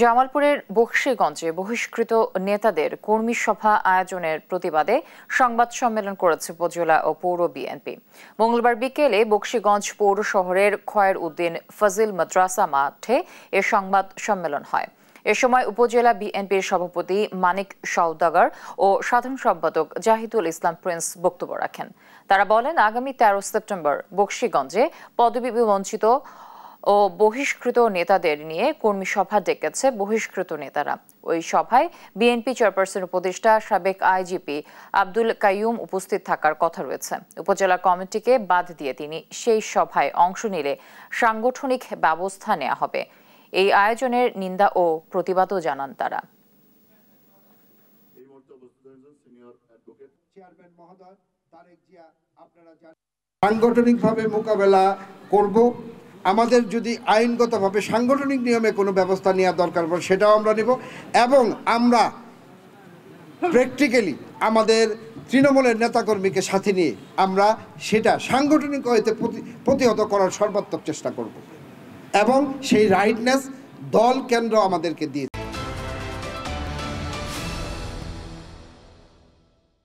জামালপুরের বকশীগঞ্জে বহিষ্কৃত নেতাদের কর্মী সভা আয়োজনের প্রতিবাদে সংবাদ সম্মেলন করেছে উপজেলা ও পৌর বিএনপি। মঙ্গলবার বিকেলে বকশীগঞ্জ পৌর শহরের খয়ের উদ্দিন ফজিল মাদ্রাসা মাঠে এ সংবাদ সম্মেলন হয়। এ সময় উপজেলা বিএনপির সভাপতি মানিক সওদাগর ও সাধারণ সম্পাদক জাহিদুল ইসলাম প্রিন্স বক্তব্য রাখেন। তারা বলেন, আগামী 13 সেপ্টেম্বর বকশীগঞ্জে পদবি বঞ্চিত ও বহিষ্কৃত নেতাদের নিয়ে কর্মী সভা ডেকেছে বহিষ্কৃত নেতারা। ওই সভায় বিএনপি চেয়ারপারসন উপদেষ্টা সাবেক আইজিপি আব্দুল কাইয়ুম উপস্থিত থাকার কথা রয়েছে। উপজেলা কমিটিকে বাদ দিয়ে তিনি সেই সভায় অংশ নিলে সাংগঠনিক ব্যবস্থা নেওয়া হবে। এই আয়োজনের নিন্দা ও প্রতিবাদও জানান তারা। সাংগঠনিকভাবে মোকাবেলা করব। আমাদের যদি আইনগতভাবে সাংগঠনিক নিয়মে কোনো ব্যবস্থা নেওয়া দরকার পড়ে সেটাও আমরা নেব, এবং আমরা প্র্যাকটিক্যালি আমাদের তৃণমূলের নেতাকর্মীকে সাথে নিয়ে আমরা সেটা সাংগঠনিক হইতে প্রতিহত করার সর্বাত্মক চেষ্টা করব, এবং সেই রাইটনেস দল কেন্দ্র আমাদেরকে দিয়ে